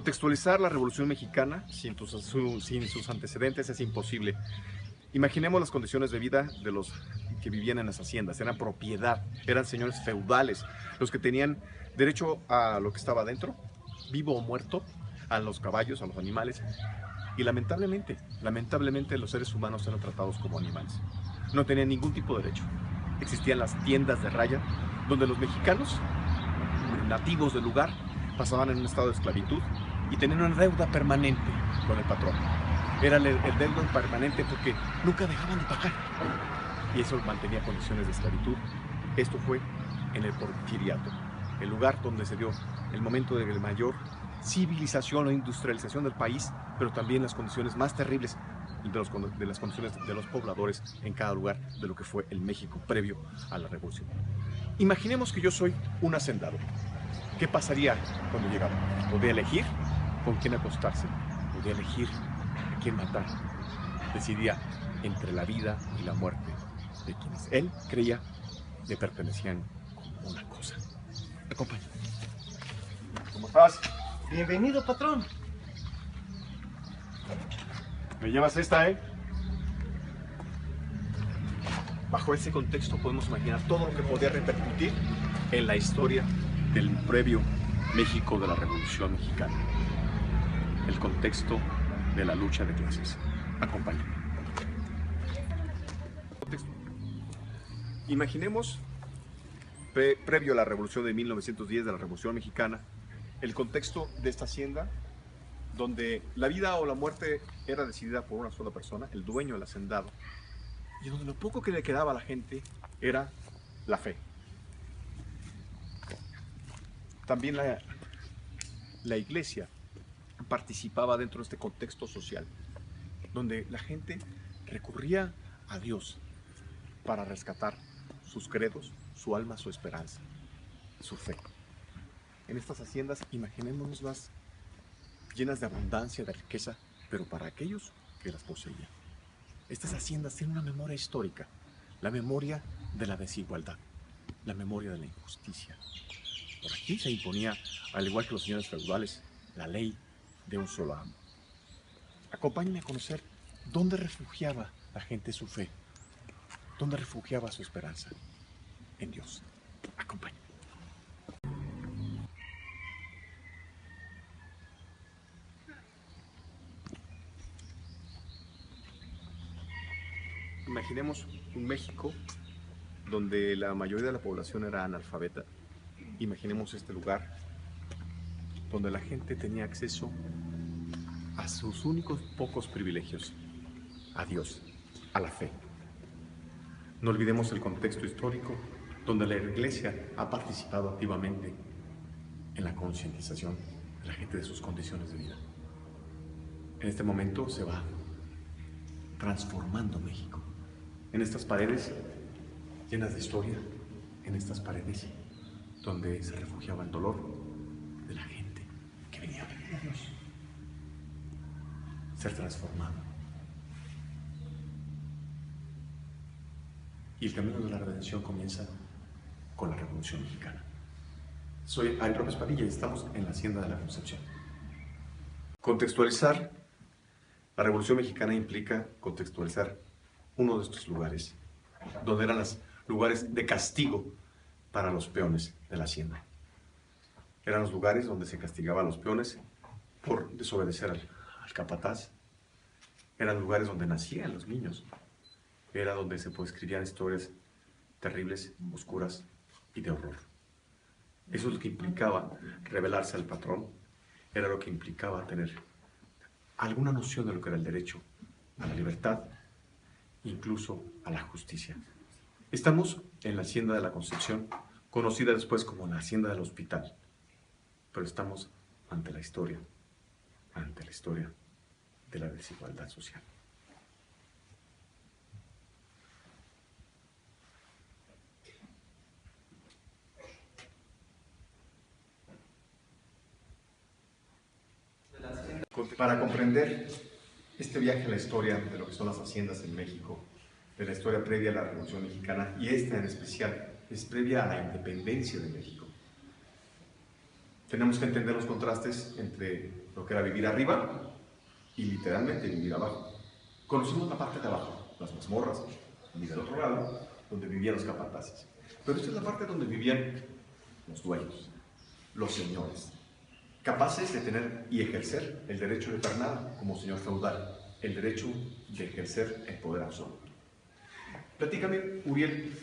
Contextualizar la Revolución Mexicana sin sus antecedentes es imposible. Imaginemos las condiciones de vida de los que vivían en las haciendas. Eran propiedad, eran señores feudales, los que tenían derecho a lo que estaba adentro, vivo o muerto, a los caballos, a los animales. Y lamentablemente los seres humanos eran tratados como animales. No tenían ningún tipo de derecho. Existían las tiendas de raya, donde los mexicanos, nativos del lugar, pasaban en un estado de esclavitud y tenían una deuda permanente con el patrón. Era el deuda permanente porque nunca dejaban de pagar. Y eso mantenía condiciones de esclavitud. Esto fue en el Porfiriato, el lugar donde se dio el momento de mayor civilización o industrialización del país, pero también las condiciones más terribles de las condiciones de los pobladores en cada lugar de lo que fue el México previo a la Revolución. Imaginemos que yo soy un hacendado. ¿Qué pasaría cuando llegaba? Podía elegir con quién acostarse, podía elegir a quién matar. Decidía entre la vida y la muerte de quienes él creía le pertenecían como una cosa. Acompáñame. ¿Cómo estás? Bienvenido, patrón. Me llevas esta, ¿eh? Bajo ese contexto podemos imaginar todo lo que podía repercutir en la historia del previo México de la Revolución Mexicana. El contexto de la lucha de clases. Acompáñame. Imaginemos, previo a la Revolución de 1910, de la Revolución Mexicana, el contexto de esta hacienda, donde la vida o la muerte era decidida por una sola persona, el dueño del hacendado, y donde lo poco que le quedaba a la gente era la fe. También la iglesia participaba dentro de este contexto social, donde la gente recurría a Dios para rescatar sus credos, su alma, su esperanza, su fe. En estas haciendas, imaginémonoslas llenas de abundancia, de riqueza, pero para aquellos que las poseían. Estas haciendas tienen una memoria histórica, la memoria de la desigualdad, la memoria de la injusticia. Por aquí se imponía, al igual que los señores feudales, la ley de un solo amo. Acompáñenme a conocer dónde refugiaba la gente su fe, dónde refugiaba su esperanza. En Dios. Acompáñenme. Imaginemos un México donde la mayoría de la población era analfabeta. Imaginemos este lugar donde la gente tenía acceso a sus únicos pocos privilegios, a Dios, a la fe. No olvidemos el contexto histórico donde la Iglesia ha participado activamente en la concientización de la gente de sus condiciones de vida. En este momento se va transformando México. En estas paredes llenas de historia, en estas paredes donde se refugiaba el dolor de la gente que venía a pedir a Dios, ser transformado. Y el camino de la redención comienza con la Revolución Mexicana. Soy Ari López Padilla y estamos en la Hacienda de la Concepción. Contextualizar la Revolución Mexicana implica contextualizar uno de estos lugares, donde eran los lugares de castigo para los peones de la hacienda. Eran los lugares donde se castigaba a los peones por desobedecer al capataz. Eran lugares donde nacían los niños. Era donde se escribían historias terribles, oscuras y de horror. Eso es lo que implicaba rebelarse al patrón, era lo que implicaba tener alguna noción de lo que era el derecho a la libertad, incluso a la justicia. Estamos en la Hacienda de la Concepción, conocida después como la Hacienda del Hospital, pero estamos ante la historia de la desigualdad social. Para comprender este viaje a la historia de lo que son las haciendas en México, de la historia previa a la Revolución Mexicana, y esta en especial es previa a la independencia de México, Tenemos que entender los contrastes entre lo que era vivir arriba y literalmente vivir abajo. Conocimos la parte de abajo, las mazmorras, y del otro lado, donde vivían los capataces. Pero esta es la parte donde vivían los dueños, los señores, capaces de tener y ejercer el derecho de pernada como señor feudal, el derecho de ejercer el poder absoluto. Platícame, Uriel,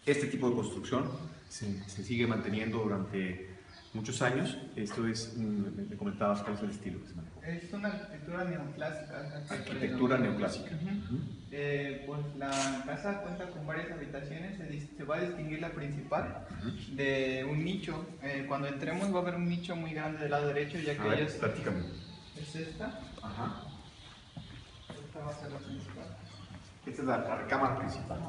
este tipo de construcción se sigue manteniendo durante muchos años. Esto es, me comentabas cuál es el estilo que se maneja. Es una arquitectura neoclásica. Arquitectura neoclásica. Pues la casa cuenta con varias habitaciones, se va a distinguir la principal de un nicho. Cuando entremos va a haber un nicho muy grande del lado derecho, ya que ella platícame. Es esta. Ajá. Esta va a ser la principal. Esta es la recámara principal.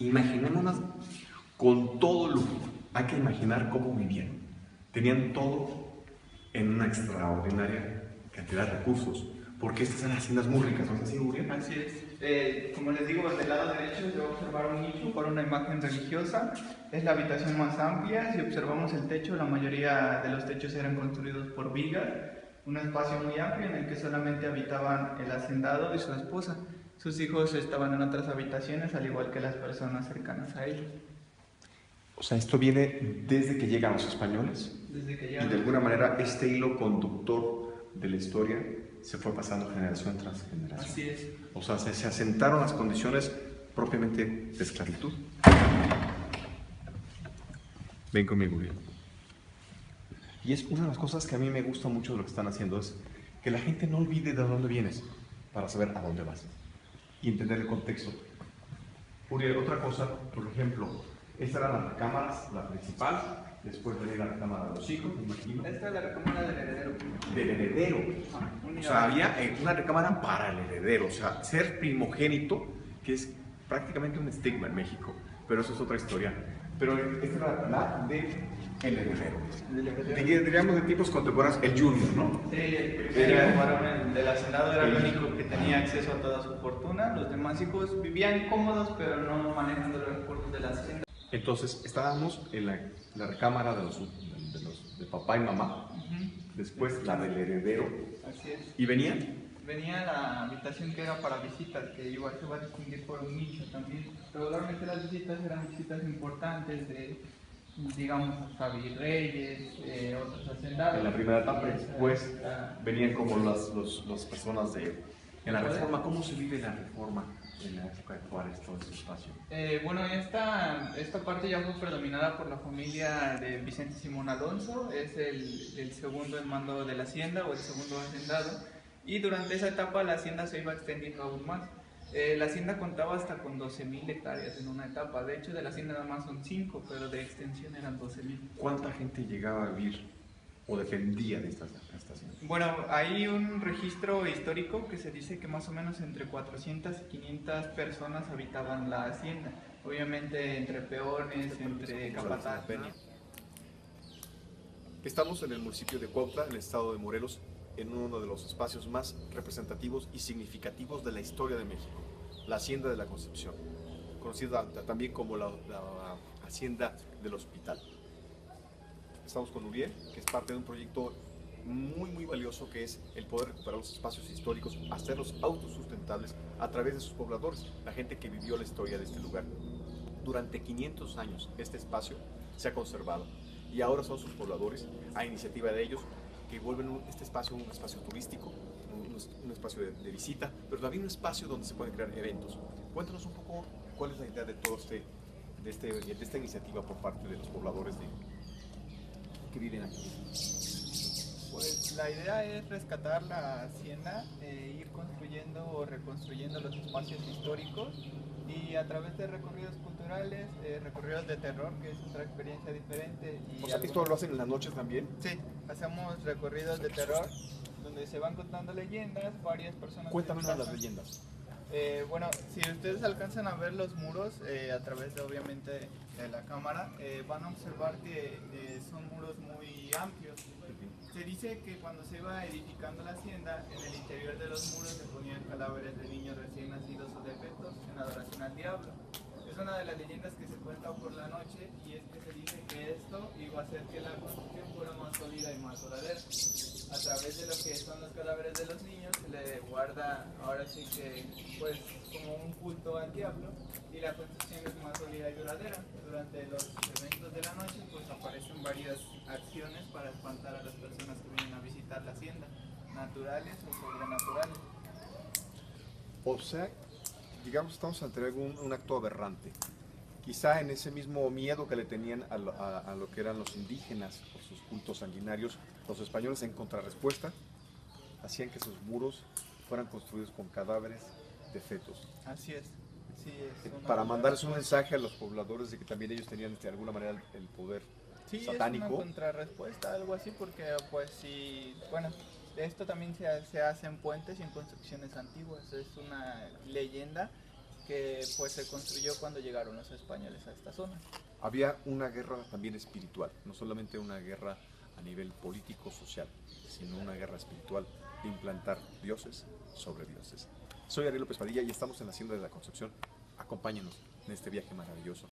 Imaginémonos con todo lujo. Hay que imaginar cómo vivían. Tenían todo en una extraordinaria cantidad de recursos, porque estas eran haciendas muy ricas, ¿no es así, Uriel? Así es. Como les digo, del lado derecho se va a observar un nicho para una imagen religiosa. Es la habitación más amplia. Si observamos el techo, la mayoría de los techos eran construidos por vigas. Un espacio muy amplio en el que solamente habitaban el hacendado y su esposa. Sus hijos estaban en otras habitaciones, al igual que las personas cercanas a ellos. O sea, esto viene desde que llegan los españoles. Desde que Y llegan. de alguna manera este hilo conductor de la historia se fue pasando generación tras generación. Así es. O sea, se asentaron las condiciones propiamente de esclavitud. Ven conmigo, Uriel. Y es una de las cosas que a mí me gusta mucho de lo que están haciendo, es que la gente no olvide de dónde vienes para saber a dónde vas y entender el contexto. Uriel, otra cosa, por ejemplo, estas eran las recámaras, la principal, después venía la recámara de los hijos, me imagino. Esta es la recámara del heredero. Del heredero. O sea, había una recámara para el heredero, o sea, ser primogénito, que es prácticamente un estigma en México, pero eso es otra historia. Pero esta era la de el heredero. Diríamos de tipos contemporáneos, el junior, ¿no? Sí, el primer varón del hacendado era el único que tenía acceso a toda su fortuna. Los demás hijos vivían cómodos, pero no manejando los recursos de la hacienda. Entonces, estábamos en la recámara de papá y mamá, después la del heredero. Así es. ¿Y venían? Venía la habitación que era para visitas, que igual se va a distinguir por un nicho también. Regularmente las visitas eran visitas importantes de, digamos, hasta virreyes, otros hacendados. En la primera etapa, después venían como las personas en la reforma. ¿Cómo se vive la reforma en la época de Juárez, todo ese espacio? Bueno, esta parte ya fue predominada por la familia de Vicente Simón Alonso, es el segundo en mando de la hacienda o el segundo hacendado. Y durante esa etapa la hacienda se iba extendiendo aún más. La hacienda contaba hasta con 12,000 hectáreas en una etapa. De hecho, de la hacienda nada más son 5, pero de extensión eran 12,000. ¿Cuánta gente llegaba a vivir o dependía de esta hacienda? Bueno, hay un registro histórico que se dice que más o menos entre 400 y 500 personas habitaban la hacienda. Obviamente entre peones, entre capataces. Estamos en el municipio de Cuautla, en el estado de Morelos, en uno de los espacios más representativos y significativos de la historia de México, la Hacienda de la Concepción, conocida también como la Hacienda del Hospital. Estamos con Uriel, que es parte de un proyecto muy valioso, que es el poder recuperar los espacios históricos, hacerlos autosustentables a través de sus pobladores, la gente que vivió la historia de este lugar. Durante 500 años este espacio se ha conservado y ahora son sus pobladores, a iniciativa de ellos, que vuelven este espacio un espacio turístico, un espacio de visita, pero también un espacio donde se pueden crear eventos. Cuéntanos un poco cuál es la idea de todo de esta iniciativa por parte de los pobladores que viven aquí. Pues la idea es rescatar la hacienda, ir construyendo o reconstruyendo los espacios históricos y a través de recorridos culturales, recorridos de terror, que es otra experiencia diferente. Y O sea, ¿esto lo hacen en las noches también? Sí, hacemos recorridos de terror donde se van contando leyendas, varias personas... Cuéntame una de las leyendas. Bueno, si ustedes alcanzan a ver los muros a través de, obviamente, de la cámara, van a observar que son muros muy amplios. Se dice que cuando se iba edificando la hacienda, en el interior de los muros se ponían cadáveres de niños recién nacidos o defectos en adoración al diablo. Eso una de las leyendas que se cuenta por la noche, y es que se dice que esto iba a hacer que la construcción fuera más sólida y más duradera. A través de lo que son los cadáveres de los niños se le guarda, ahora sí que, pues, como un culto al diablo, y la construcción es más sólida y duradera. Durante los eventos de la noche, pues aparecen varias acciones para espantar a las personas que vienen a visitar la hacienda, naturales o sobrenaturales. O sea, digamos, estamos ante un acto aberrante. Quizá en ese mismo miedo que le tenían a lo que eran los indígenas por sus cultos sanguinarios, los españoles en contrarrespuesta hacían que sus muros fueran construidos con cadáveres de fetos. Así es. Sí, es una Para mandarles un contrarrespuesta. mensaje a los pobladores de que también ellos tenían de alguna manera el poder Sí, es satánico. una contrarrespuesta, algo así, porque pues sí, bueno, esto también se hace en puentes y en construcciones antiguas. Es una leyenda que pues se construyó cuando llegaron los españoles a esta zona. Había una guerra también espiritual, no solamente una guerra a nivel político, social, sino una guerra espiritual de implantar dioses sobre dioses. Soy Ariel López Padilla y estamos en la Hacienda de la Concepción. Acompáñenos en este viaje maravilloso.